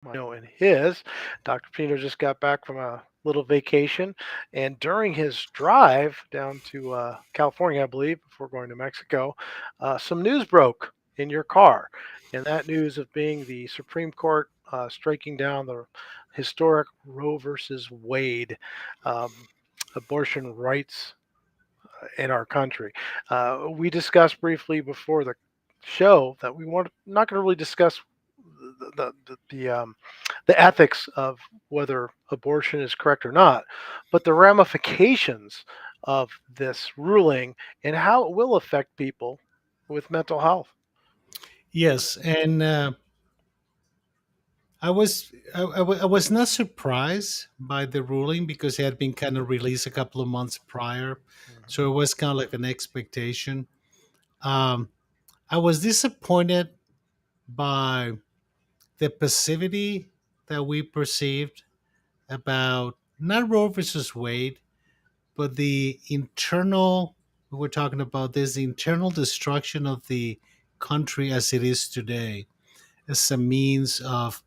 I know in his, Dr. Pino just got back from a little vacation, and during his drive down to California, I believe, before going to Mexico, some news broke in your car, and that news of being the Supreme Court striking down the historic Roe versus Wade um, abortion rights in our country. We discussed briefly before the show that we want not going to really discuss the ethics of whether abortion is correct or not, but the ramifications of this ruling and how it will affect people with mental health. Yes, and I was not surprised by the ruling because it had been kind of released a couple of months prior, Mhm. so it was kind of like an expectation. Um, I was disappointed by the passivity that we perceived about not Roe versus Wade, but the internal. We're talking about this, the internal destruction of the country as it is today, as a means of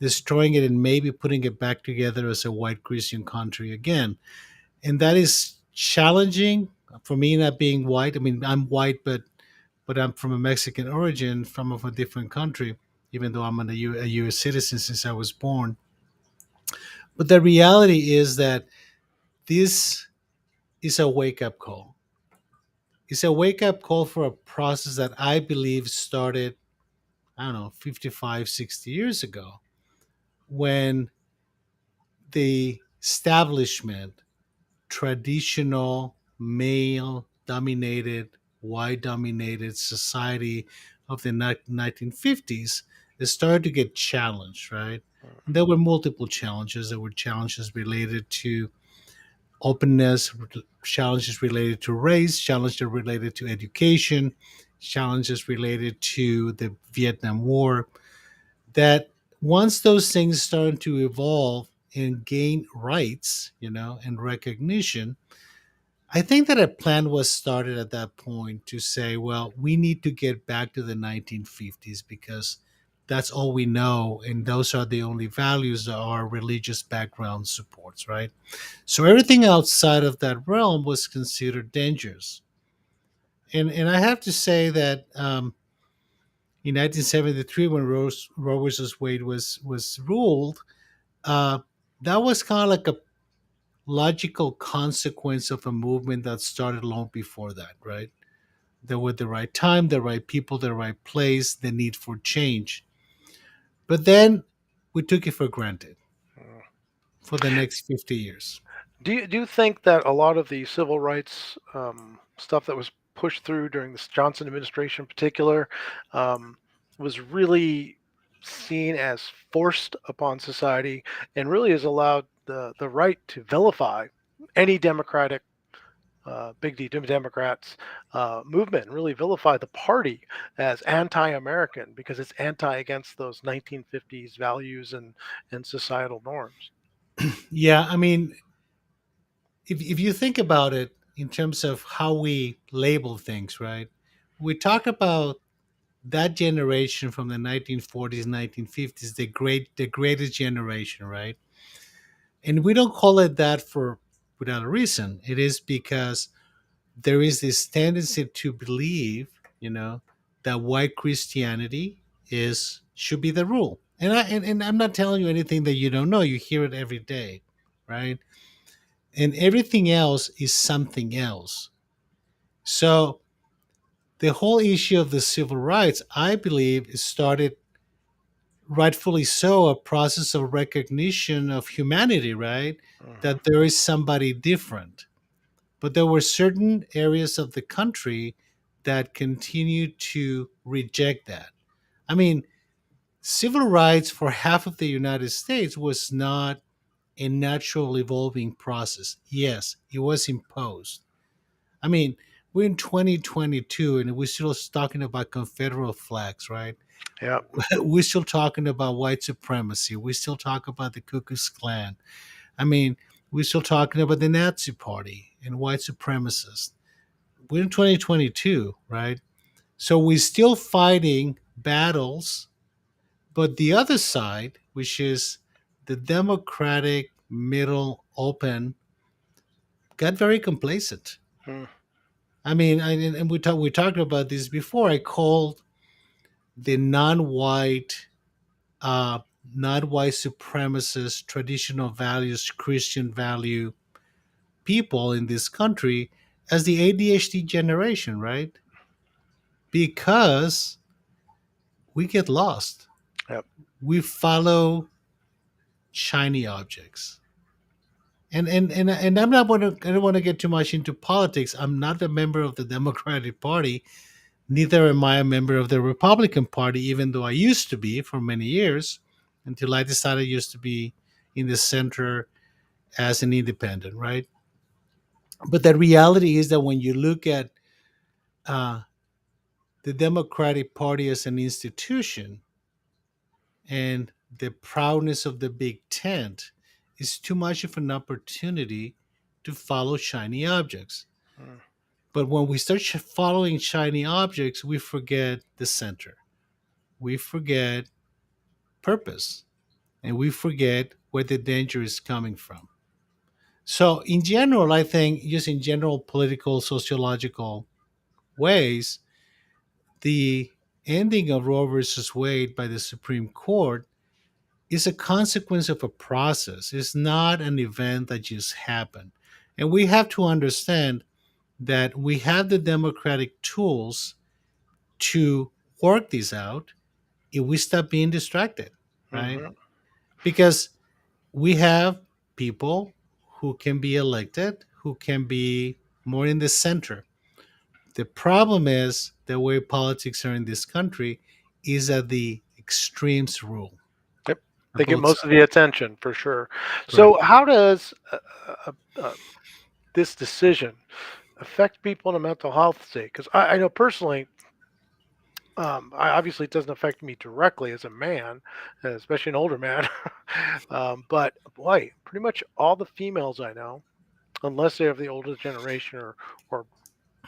destroying it and maybe putting it back together as a white Christian country again. And that is challenging for me, not being white. I mean, I'm white, but I'm from a Mexican origin, from of a different country, even though I'm a U.S. citizen since I was born. But the reality is that this is a wake up call. It's a wake up call for a process that I believe started, I don't know, 55, 60 years ago when the establishment, traditional male dominated, white dominated society of the 1950s, it started to get challenged, right? And there were multiple challenges. There were challenges related to openness, challenges related to race, challenges related to education, challenges related to the Vietnam War. That once those things started to evolve and gain rights, and recognition, I think that a plan was started at that point to say, well, we need to get back to the 1950s because that's all we know, and those are the only values that our religious background supports, right? So everything outside of that realm was considered dangerous. And I have to say that in 1973, when Roe versus Wade was ruled, uh, that was kind of like a logical consequence of a movement that started long before that, right? There were the right time, the right people, the right place, the need for change. But then we took it for granted for the next 50 years. Do you think that a lot of the civil rights stuff that was pushed through during this Johnson administration, in particular, um, was really seen as forced upon society, and really has allowed the right to vilify any Democratic big D Democrats movement, and really vilify the party as anti-American because it's anti against those 1950s values and societal norms? Yeah, I mean, if you think about it in terms of how we label things, right? We talk about that generation from the 1940s, 1950s, the greatest generation, right? And we don't call it that for without a reason. It is because there is this tendency to believe, you know, that white Christianity is should be the rule. And I'm not telling you anything that you don't know. You hear it every day, right? And everything else is something else. So the whole issue of the civil rights, I believe, started rightfully so a process of recognition of humanity, right? Mhm. That there is somebody different. But there were certain areas of the country that continued to reject that. I mean, civil rights for half of the United States was not a natural evolving process. Yes, it was imposed. I mean, we're in 2022 and we're still talking about Confederate flags, right? Yeah. We're still talking about white supremacy. We still talk about the Ku Klux Klan. I mean, we're still talking about the Nazi Party and white supremacists. We're in 2022, right? So we're still fighting battles But the other side, which is the democratic middle open, got very complacent. Mm, I mean, and we talked about this before. I called the non-white, uh, non-white supremacist, traditional values, Christian value people in this country as the ADHD generation, right? Because we get lost. yep. We follow shiny objects. And I'm not want to. I don't want to get too much into politics. I'm not a member of the Democratic Party. Neither am I a member of the Republican Party, even though I used to be for many years, until I decided I used to be in the center as an independent, right? But the reality is that when you look at uh, the Democratic Party as an institution and the proudness of the big tent, is too much of an opportunity to follow shiny objects. Mm, But when we start following shiny objects, we forget the center. We forget purpose and we forget where the danger is coming from. So, in general, I think, just in general political, sociological ways, the ending of Roe versus Wade by the Supreme Court is a consequence of a process. It's not an event that just happened. And we have to understand that we have the democratic tools to work this out if we stop being distracted, right? mhm. Because we have people who can be elected, who can be more in the center. The problem is the way politics are in this country is that the extremes rule Yep. on They get both most of sides. the attention for sure. Correct. So, how does this decision affect people in a mental health state? Because I know personally, I obviously it doesn't affect me directly as a man, especially an older man. But boy, pretty much all the females I know, unless they're of the older generation or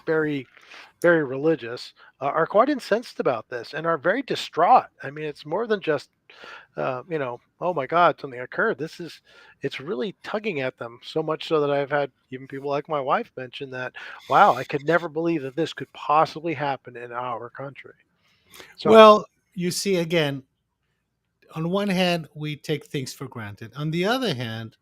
very very religious, are quite incensed about this and are very distraught. I mean, it's more than just oh my God, something occurred. It's really tugging at them so much so that I've had even people like my wife mention that, wow, I could never believe that this could possibly happen in our country. So, Well, you see, again, on one hand, we take things for granted. On the other hand,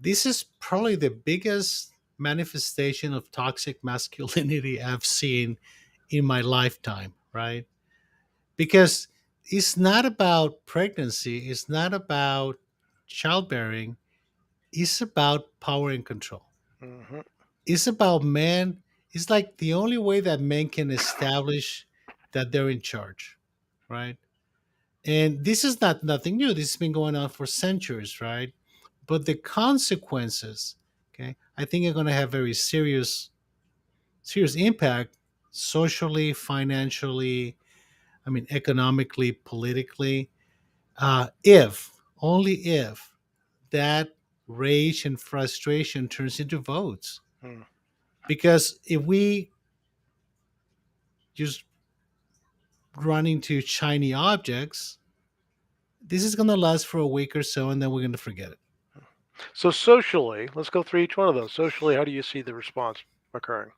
this is probably the biggest manifestation of toxic masculinity I've seen in my lifetime, right? Because it's not about pregnancy, it's not about childbearing, it's about power and control. mhm, It's about men. It's like the only way that men can establish that they're in charge, right? And this is not nothing new. This has been going on for centuries, right? But the consequences, okay, I think are going to have very serious impact socially, financially, I mean, economically, politically, if only if that rage and frustration turns into votes. mm. Because if we just run into shiny objects, this is going to last for a week or so, and then we're going to forget it. So socially, let's go through each one of those. Socially, how do you see the response occurring?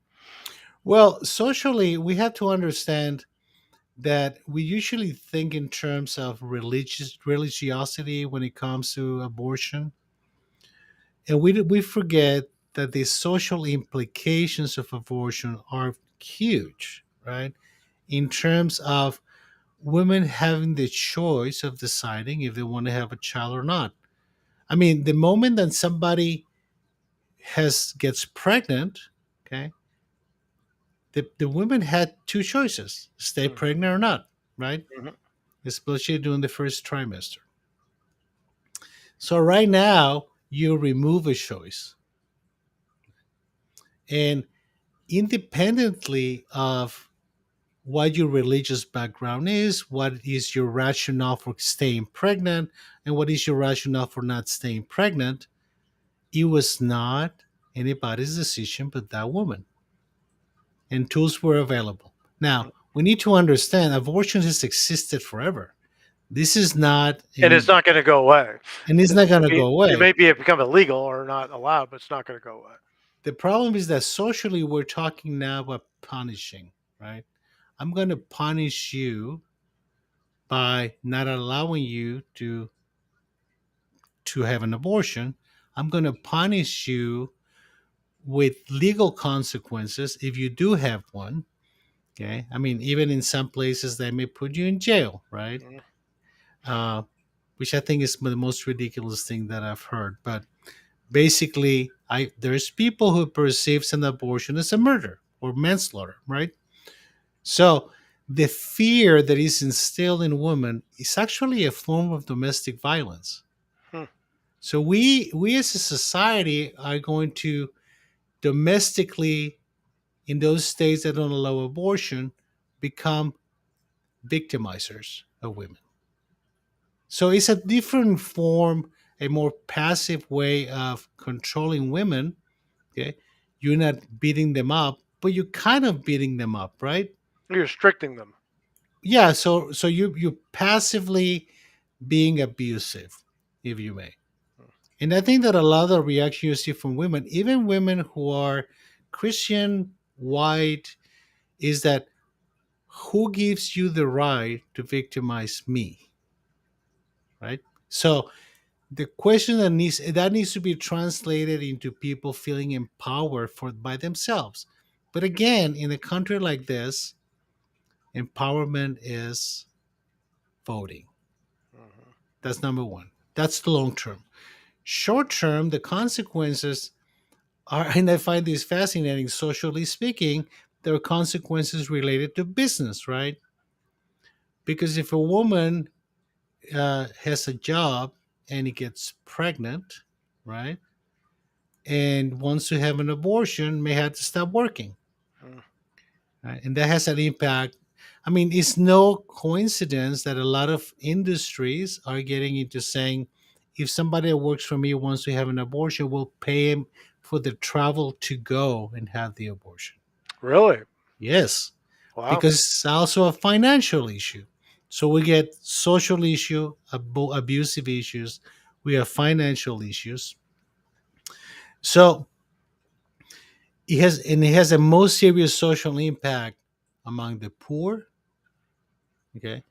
Well, socially, we have to understand that we usually think in terms of religiosity when it comes to abortion, and we forget that the social implications of abortion are huge, right? In terms of women having the choice of deciding if they want to have a child or not. I mean, the moment that somebody has gets pregnant, okay, the women had two choices: stay Mm, pregnant or not, right? mhm, Especially during the first trimester. So right now, you remove a choice, and independently of what your religious background is, what is your rationale for staying pregnant, and what is your rationale for not staying pregnant, it was not anybody's decision but that woman. And tools were available. Now, we need to understand abortion has existed forever. This is not And it's in, not going to go away. and it's not going to go It away. may be become illegal or not allowed, but it's not going to go away. The problem is that socially we're talking now about punishing, right? I'm going to punish you by not allowing you to have an abortion. I'm going to punish you with legal consequences if you do have one. Okay, I mean, even in some places they may put you in jail, right? Mm, uh, which I think is the most ridiculous thing that I've heard. But basically, there's people who perceives an abortion as a murder or manslaughter, right? So the fear that is instilled in women is actually a form of domestic violence. hmm. So we as a society are going to domestically, in those states that don't allow abortion, become victimizers of women. So it's a different form, a more passive way of controlling women. Okay, you're not beating them up, but you're kind of beating them up, right? You're restricting them. Yeah. So you passively being abusive, if you may. And I think that a lot of the reaction you see from women, even women who are Christian, white, is that who gives you the right to victimize me, right? So the question that needs to be translated into people feeling empowered for by themselves. But again, in a country like this, empowerment is voting. Hmm. That's number one. That's the long term. Short term, the consequences are, and I find this fascinating. Socially speaking, there are consequences related to business, right? Because if a woman has a job and he gets pregnant, right, and wants to have an abortion, may have to stop working, Hmm. right? And that has an impact. I mean, it's no coincidence that a lot of industries are getting into saying, if somebody that works for me wants to have an abortion, we'll pay him for the travel to go and have the abortion. Really? Yes, Wow. because it's also a financial issue. So we get social issue, abusive issues, we have financial issues. So it has a most serious social impact among the poor. Okay,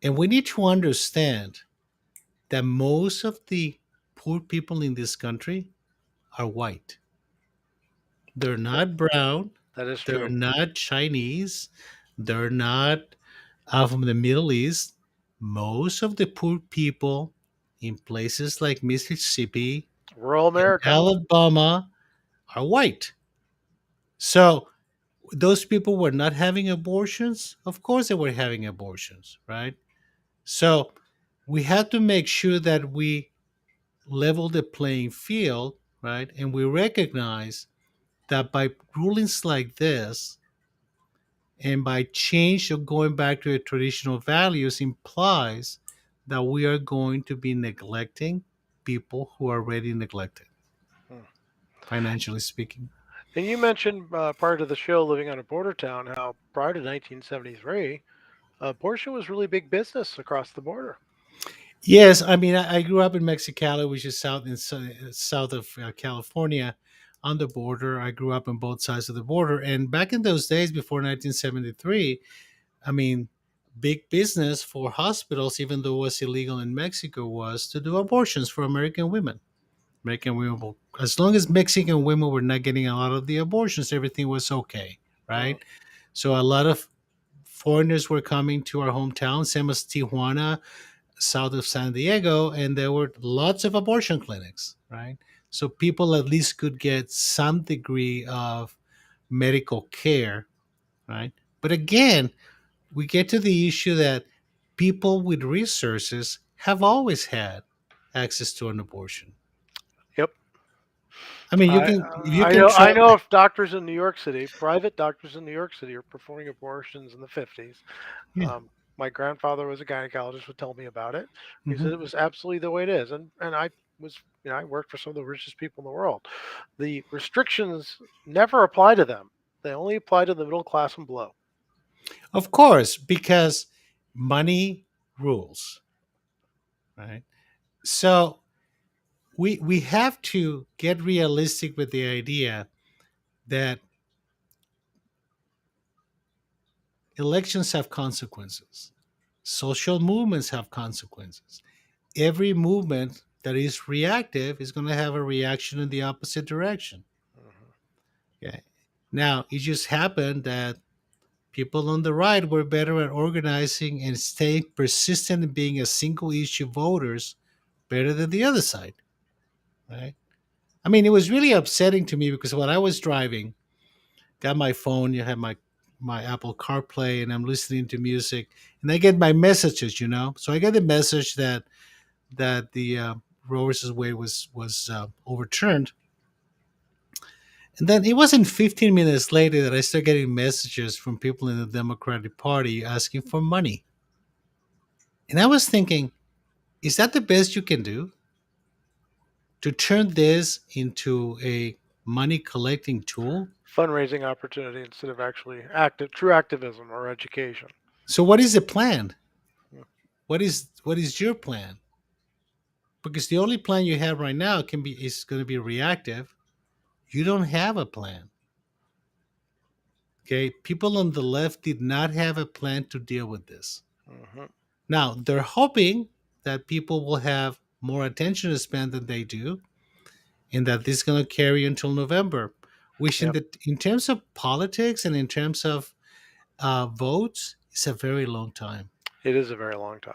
and we need to understand that most of the poor people in this country are white. They're That, not brown. that is They're true. not Chinese. They're not from the Middle East. Most of the poor people in places like Mississippi Rural and America. Alabama are white. So those people were not having abortions. Of course, they were having abortions, right? So we have to make sure that we level the playing field, right? And we recognize that by rulings like this and by change of going back to the traditional values implies that we are going to be neglecting people who are already neglected, Hmm. financially speaking. And you mentioned prior to the show, living on a border town, how prior to 1973, abortion was really big business across the border. Yes, I mean, I grew up in Mexicali, which is south of California, on the border. I grew up on both sides of the border, and back in those days, before 1973, I mean, big business for hospitals, even though it was illegal in Mexico, was to do abortions for American women. American women, as long as Mexican women were not getting a lot of the abortions, everything was okay, Hmm. right? So a lot of foreigners were coming to our hometown, same as Tijuana, south of San Diego, and there were lots of abortion clinics, right? So people at least could get some degree of medical care, right? But again, we get to the issue that people with resources have always had access to an abortion. Yep. I mean, you I can if you I can know I travel. know of doctors in New York City, private doctors in New York City, are performing abortions in the 50s. Yeah. My grandfather was a gynecologist. Would tell me about it. He Hmm. said it was absolutely the way it is, and I was I worked for some of the richest people in the world. The restrictions never apply to them. They only apply to the middle class and below. Of course, because money rules. right? So we have to get realistic with the idea that elections have consequences. Social movements have consequences. Every movement that is reactive is going to have a reaction in the opposite direction. Hmm. Okay. Now, it just happened that people on the right were better at organizing and staying persistent in being a single issue voters better than the other side, right? I mean, it was really upsetting to me because when I was driving, got my phone, you have my Apple CarPlay, and I'm listening to music, and I get my messages, So I get the message that the Roe versus Wade was overturned, and then it wasn't 15 minutes later that I started getting messages from people in the Democratic Party asking for money, and I was thinking, is that the best you can do to turn this into a money collecting tool? Fundraising opportunity instead of actually active, true activism or education. So what is the plan? Mm. What is your plan? Because the only plan you have right now is going to be reactive. You don't have a plan. Okay, people on the left did not have a plan to deal with this. Hmm. Now they're hoping that people will have more attention to spend than they do, and that this is going to carry until November. Wishing Yep. that in terms of politics and in terms of votes, it's a very long time. It is a very long time.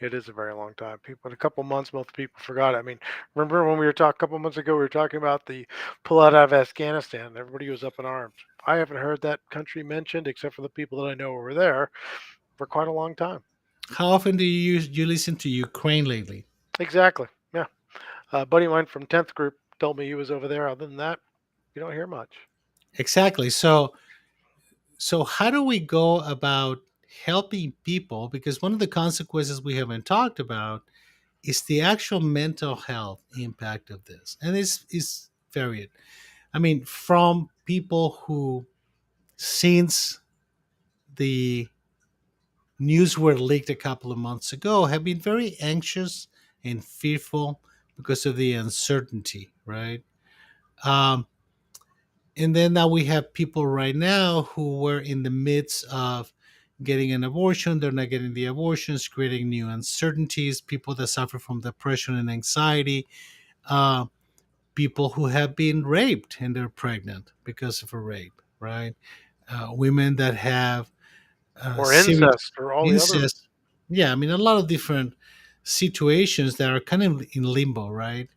It is a very long time. People, in a couple months, most people forgot. I mean, remember when we were talking a couple months ago? We were talking about the pullout out of Afghanistan. Everybody was up in arms. I haven't heard that country mentioned, except for the people that I know were there, for quite a long time. How often do you listen to Ukraine lately? Exactly. Yeah. A buddy of mine from 10th group told me he was over there. Other than that, you don't hear much. Exactly. So how do we go about helping people? Because one of the consequences we haven't talked about is the actual mental health impact of this, and this is varied. I mean, from people who, since the news were leaked a couple of months ago, have been very anxious and fearful because of the uncertainty, right? Um, and then now we have people right now who were in the midst of getting an abortion. They're not getting the abortions, creating new uncertainties. People that suffer from depression and anxiety. Uh, People who have been raped and they're pregnant because of a rape, right? Women that have Or serious incest or all the other. incest. Yeah, I mean, a lot of different situations that are kind of in limbo, right?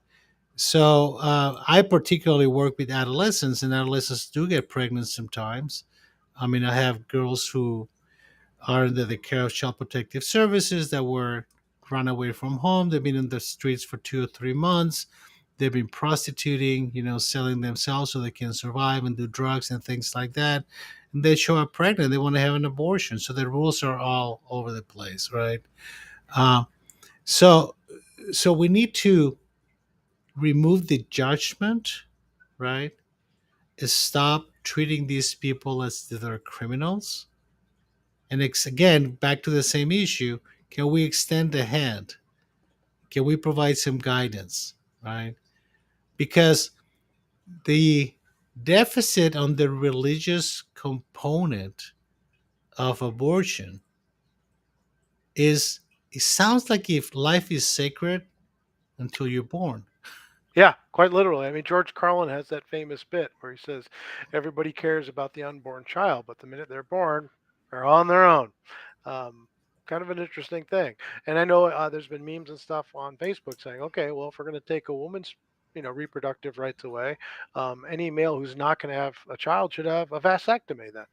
So I particularly work with adolescents, and adolescents do get pregnant sometimes. I mean, I have girls who are under the care of child protective services that were run away from home. They've been in the streets for 2 or 3 months. They've been prostituting, selling themselves so they can survive and do drugs and things like that. And they show up pregnant. They want to have an abortion. So the rules are all over the place, right? Uh, so, so we need to remove the judgment, right? Stop treating these people as if they're criminals. And again, back to the same issue, can we extend a hand? Can we provide some guidance, right? Because the deficit on the religious component of abortion is, it sounds like if life is sacred until you're born. Yeah, quite literally. I mean, George Carlin has that famous bit where he says, everybody cares about the unborn child, but the minute they're born, they're on their own. Um, Kind of an interesting thing. And I know there's been memes and stuff on Facebook saying, okay, well, if we're going to take a woman's reproductive rights away, any male who's not going to have a child should have a vasectomy then.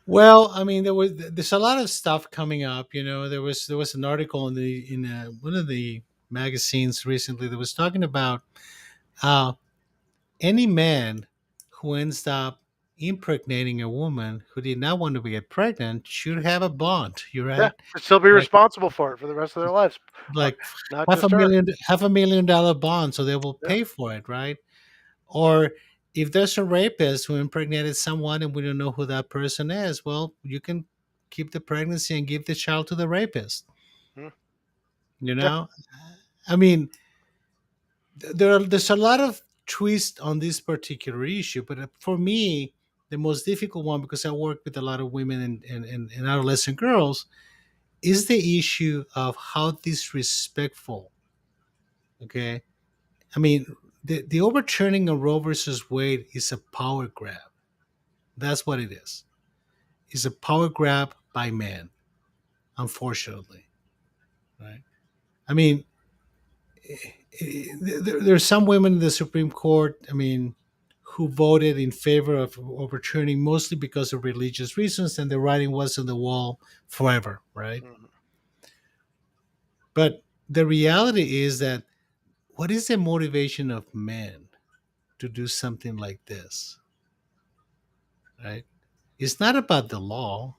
Well, I mean, there's a lot of stuff coming up. There was an article in one of the magazines recently that was talking about uh, any man who ends up impregnating a woman who did not want to get pregnant should have a bond. You're Yeah, right, should still be like responsible for it for the rest of their lives, uh, like not half a just her. million $500,000 bond, so they will Yeah. pay for it, right? Or if there's a rapist who impregnated someone and we don't know who that person is, well, you can keep the pregnancy and give the child to the rapist. Hmm. You Yeah. know, I mean, there's a lot of twist on this particular issue, but for me, the most difficult one, because I work with a lot of women and adolescent girls, is the issue of how disrespectful. Okay, I mean, the overturning of Roe versus Wade is a power grab. That's what it is. It's a power grab by men, unfortunately. Right? I mean, there's some women in the Supreme Court. I mean, who voted in favor of overturning mostly because of religious reasons, and the writing was on the wall forever, right? Mhm. But the reality is that what is the motivation of men to do something like this, right? It's not about the law.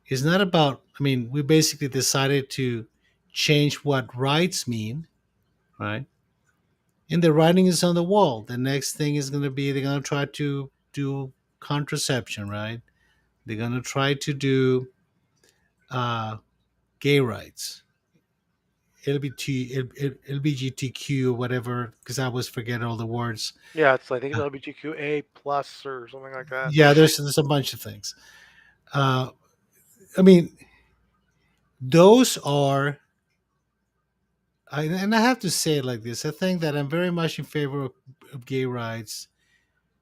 It's not about, I mean, we basically decided to change what rights mean, right? And the writing is on the wall. The next thing is going to be they're going to try to do contraception, right? They're going to try to do uh, gay rights, LBGTQ, whatever, because I always forget all the words. Yeah, it's I think it's Uh, LGBTQA plus or something like that. yeah, there's a bunch of things. Uh, I mean, those are, and I have to say it like this. I think that I'm very much in favor of gay rights,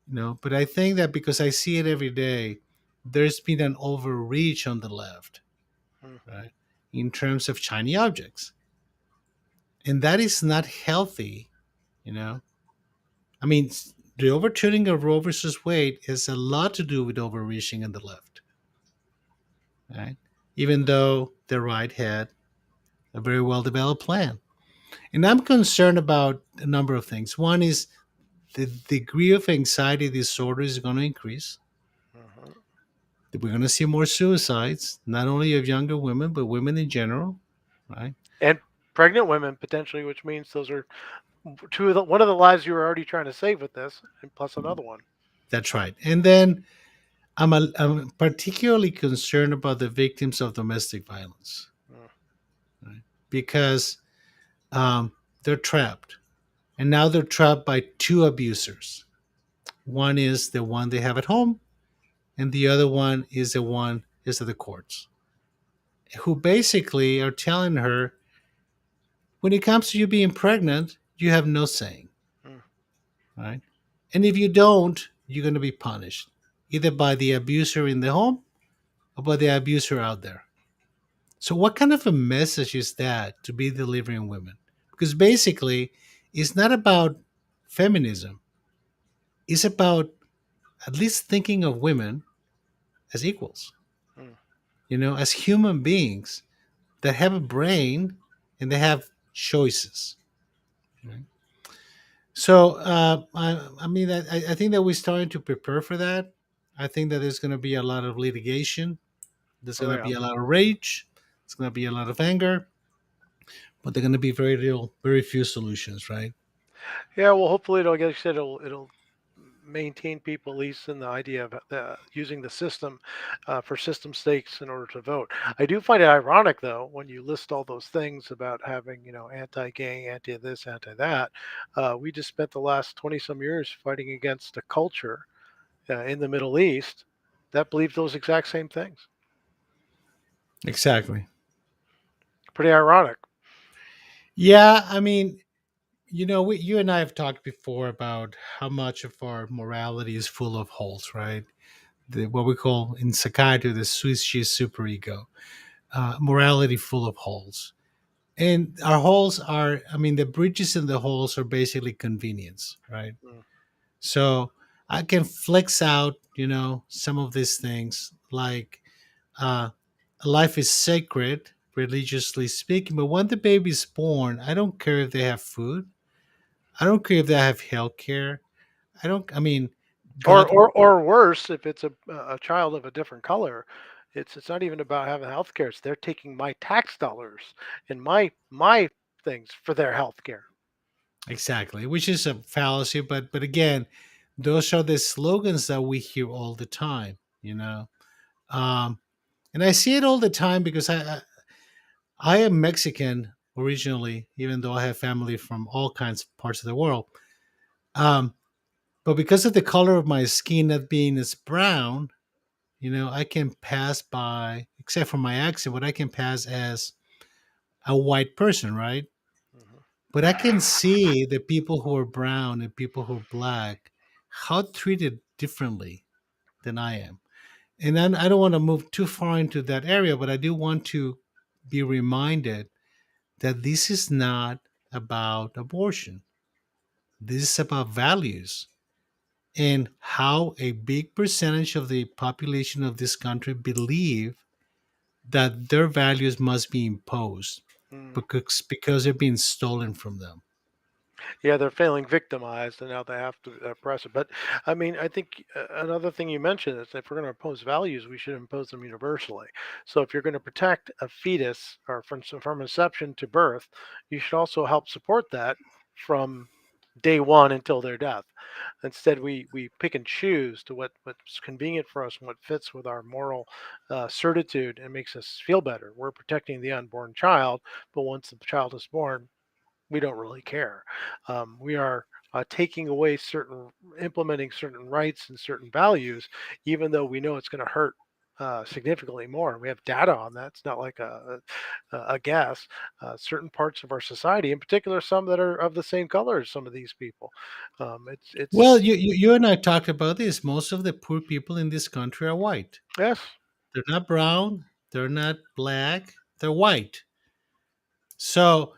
but I think that because I see it every day, there's been an overreach on the left, Mm. right, in terms of shiny objects, and that is not healthy. You know, I mean, the overturning of Roe versus Wade has a lot to do with overreaching on the left, right? Even though the right had a very well developed plan. And I'm concerned about a number of things. One is the degree of anxiety disorder is going to increase. Mhm. We're going to see more suicides, not only of younger women, but women in general, right? And pregnant women potentially, which means those are two of the one of the lives you were already trying to save with this, and plus another one. That's right. And then I'm particularly concerned about the victims of domestic violence, Mm. right? Because um, they're trapped. And now they're trapped by two abusers. One is the one they have at home, and the other one is the one is at the courts, who basically are telling her, when it comes to you being pregnant, you have no saying, Mm. right? And if you don't, you're going to be punished either by the abuser in the home or by the abuser out there. So, what kind of a message is that to be delivering women? Because basically, it's not about feminism, it's about at least thinking of women as equals, Mm. as human beings that have a brain and they have choices. Right? So, I mean, I think that we're starting to prepare for that. I think that there's going to be a lot of litigation. There's Oh going to yeah. be a lot of rage. There's going to be a lot of anger, but they're going to be very few solutions, right? Yeah. Well, hopefully it'll, like I said, it'll maintain people at least in the idea of using the system for system stakes in order to vote. I do find it ironic though when you list all those things about having anti-gay, anti-this, anti-that. We just spent the last 20 some years fighting against a culture in the Middle East that believed those exact same things. Exactly. Pretty ironic. Yeah, I mean, you and I have talked before about how much of our morality is full of holes, right? What we call in psychiatry the Swiss cheese superego, morality full of holes. And our holes are, I mean, the bridges and the holes are basically convenience, right? Mm. So I can flex out, some of these things like uh, life is sacred, religiously speaking. But when the baby's born, I don't care if they have food. I don't care if they have health care. I mean, Or, God, or worse, if it's a child of a different color, it's not even about having health care. It's they're taking my tax dollars and my things for their health care. exactly, which is a fallacy. But again, those are the slogans that we hear all the time, Um, and I see it all the time because I am Mexican, originally, even though I have family from all kinds of parts of the world. Um, but because of the color of my skin not being as brown, I can pass by, except for my accent, but I can pass as a white person, right? Mhm. But I can see the people who are brown and people who are black, how treated differently than I am. And then I don't want to move too far into that area, but I do want to be reminded that this is not about abortion. This is about values and how a big percentage of the population of this country believe that their values must be imposed Mm. because they're being stolen from them. Yeah, they're feeling victimized, and now they have to press it. But I mean, I think another thing you mentioned is if we're going to impose values, we should impose them universally. So if you're going to protect a fetus or from inception to birth, you should also help support that from day one until their death. Instead, we pick and choose to what's convenient for us and what fits with our moral certitude and makes us feel better. We're protecting the unborn child, but once the child is born, we don't really care. We are taking away implementing certain rights and certain values, even though we know it's going to hurt significantly more. We have data on that. It's not like a guess. Certain parts of our society, in particular, some that are of the same color as some of these people. It's Well, you and I talked about this. Most of the poor people in this country are white. yes. They're not brown. They're not black. They're white. So,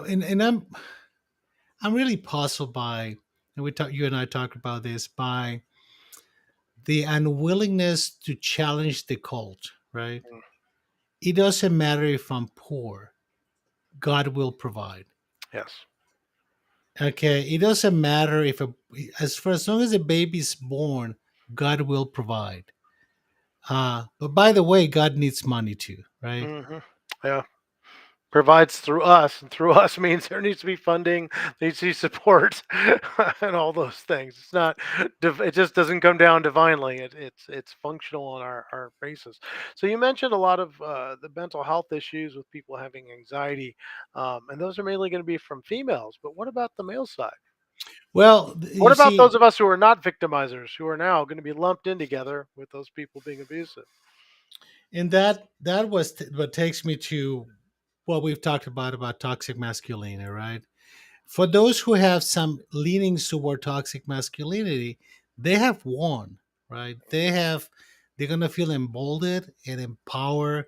and I'm really puzzled by, and you and I talked about this, by the unwillingness to challenge the cult. Right? Mm. It doesn't matter if I'm poor. God will provide. Yes. Okay, it doesn't matter if as long as a baby's born, God will provide. But by the way, God needs money too, right? Hmm. Yeah. Provides through us, and through us means there needs to be funding, there needs to be support, and all those things. It's not, it just doesn't come down divinely. It's functional on our basis. So you mentioned a lot of the mental health issues with people having anxiety, and those are mainly going to be from females. But what about the male side? Well, What you about those see, of us who are not victimizers, who are now going to be lumped in together with those people being abusive? and that was what takes me to what we've talked about toxic masculinity, right? For those who have some leanings toward toxic masculinity, they have won, right? They're gonna feel emboldened and empowered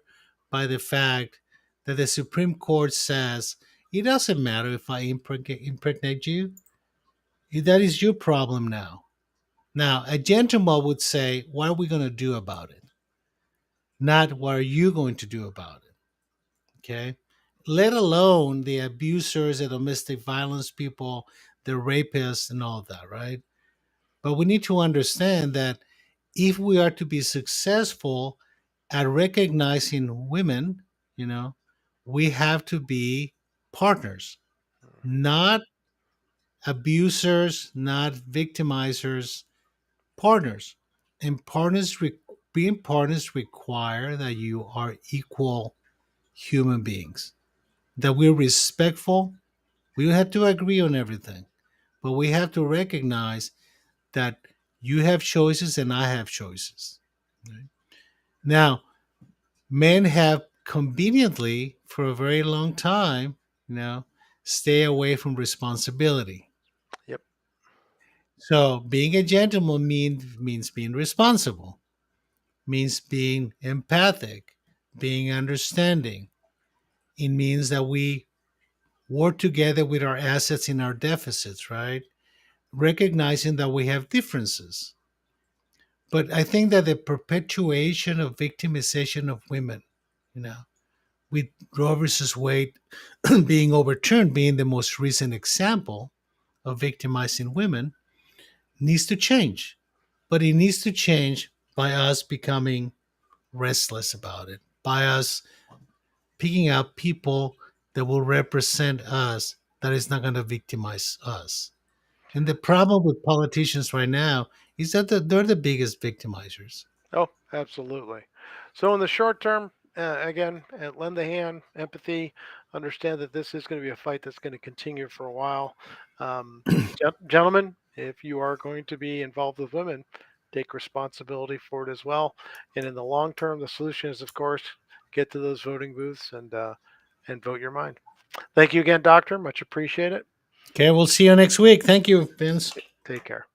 by the fact that the Supreme Court says it doesn't matter if I impregnate you. That is your problem now. Now, a gentleman would say, "What are we going to do about it?" Not "What are you going to do about it?" Okay. Let alone the abusers, the domestic violence people, the rapists, and all of that, right? But we need to understand that if we are to be successful at recognizing women, you know, we have to be partners, not abusers, not victimizers, partners. And being partners require that you are equal human beings, that we're respectful. We don't have to agree on everything, but we have to recognize that you have choices and I have choices. Right? Now, men have conveniently, for a very long time, stay away from responsibility. Yep. So, being a gentleman means being responsible, means being empathic, being understanding. It means that we work together with our assets and our deficits, right? Recognizing that we have differences. But I think that the perpetuation of victimization of women, you know, with Roe versus Wade being overturned, being the most recent example of victimizing women, needs to change. But it needs to change by us becoming restless about it, by us picking out people that will represent us, that is not going to victimize us. And the problem with politicians right now is that they're the biggest victimizers. Oh, absolutely. So in the short term, again, lend a hand, empathy, understand that this is going to be a fight that's going to continue for a while. Um, Gentlemen, if you are going to be involved with women, take responsibility for it as well. And in the long term, the solution is, of course, get to those voting booths and vote your mind. Thank you again, Doctor. Much appreciate it. Okay, we'll see you next week. Thank you, Vince. Take care.